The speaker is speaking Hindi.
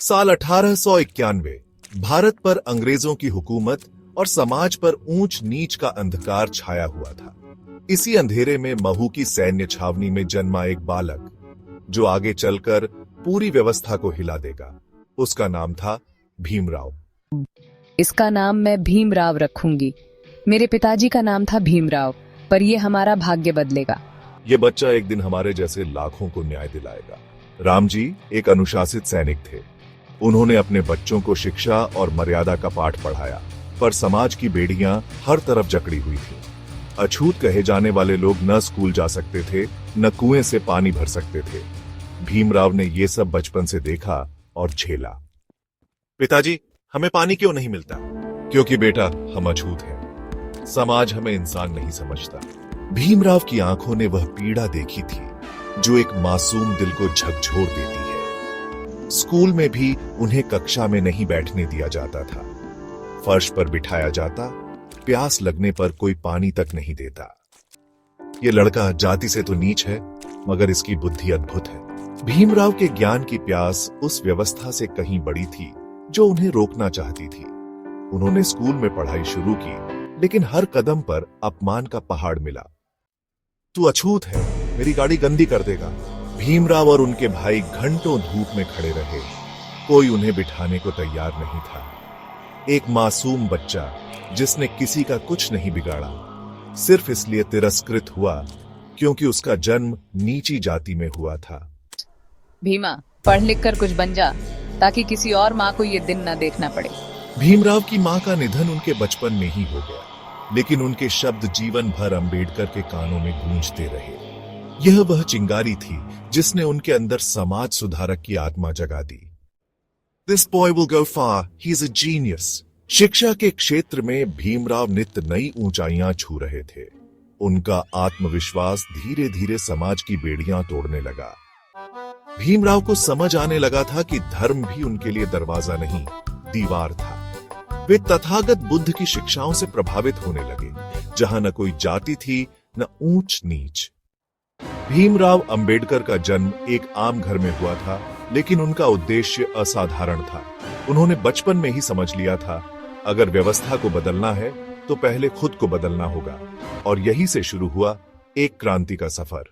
साल 1891 भारत पर अंग्रेजों की हुकूमत और समाज पर ऊंच नीच का अंधकार छाया हुआ था। इसी अंधेरे में महू की सैन्य छावनी में जन्मा एक बालक, जो आगे चलकर पूरी व्यवस्था को हिला देगा। उसका नाम था भीमराव। इसका नाम मैं भीमराव रखूंगी। मेरे पिताजी का नाम था भीमराव, पर ये हमारा भाग्य बदलेगा। ये बच्चा एक दिन हमारे जैसे लाखों को न्याय दिलाएगा। राम जी एक अनुशासित सैनिक थे। उन्होंने अपने बच्चों को शिक्षा और मर्यादा का पाठ पढ़ाया, पर समाज की बेड़ियां हर तरफ जकड़ी हुई थी। अछूत कहे जाने वाले लोग न स्कूल जा सकते थे, न कुएं से पानी भर सकते थे। भीमराव ने ये सब बचपन से देखा और झेला। पिताजी, हमें पानी क्यों नहीं मिलता? क्योंकि बेटा, हम अछूत हैं। समाज हमें इंसान नहीं समझता। भीमराव की आंखों ने वह पीड़ा देखी थी जो एक मासूम दिल को झकझोर देती है। स्कूल में भी उन्हें कक्षा में नहीं बैठने दिया जाता था। फर्श पर बिठाया जाता, प्यास लगने पर कोई पानी तक नहीं देता। ये लड़का जाति से तो नीच है, मगर इसकी बुद्धि अद्भुत है। भीमराव के ज्ञान की प्यास उस व्यवस्था से कहीं बड़ी थी जो उन्हें रोकना चाहती थी। उन्होंने स्कूल में पढ़ाई शुरू की, लेकिन हर कदम पर अपमान का पहाड़ मिला। तू अछूत है, मेरी गाड़ी गंदी कर देगा। भीमराव और उनके भाई घंटों धूप में खड़े रहे। कोई उन्हें बिठाने को तैयार नहीं था। एक मासूम बच्चा जिसने किसी का कुछ नहीं बिगाड़ा, सिर्फ इसलिए तिरस्कृत हुआ क्योंकि उसका जन्म नीची जाति में हुआ था। भीमा, पढ़ लिख कर कुछ बन जा, ताकि किसी और माँ को ये दिन न देखना पड़े। भीमराव की मां का निधन उनके बचपन में ही हो गया, लेकिन उनके शब्द जीवन भर अंबेडकर के कानों में गूंजते रहे। यह वह चिंगारी थी जिसने उनके अंदर समाज सुधारक की आत्मा जगा दी। This boy will go far. He is a genius. शिक्षा के क्षेत्र में भीमराव नित्य नई ऊंचाइयां छू रहे थे। उनका आत्मविश्वास धीरे धीरे समाज की बेड़ियां तोड़ने लगा। भीमराव को समझ आने लगा था कि धर्म भी उनके लिए दरवाजा नहीं, दीवार था। वे तथागत बुद्ध की शिक्षाओं से प्रभावित होने लगे, जहां न कोई जाति थी, न ऊंच नीच। भीमराव अंबेडकर का जन्म एक आम घर में हुआ था, लेकिन उनका उद्देश्य असाधारण था। उन्होंने बचपन में ही समझ लिया था, अगर व्यवस्था को बदलना है तो पहले खुद को बदलना होगा। और यहीं से शुरू हुआ एक क्रांति का सफर।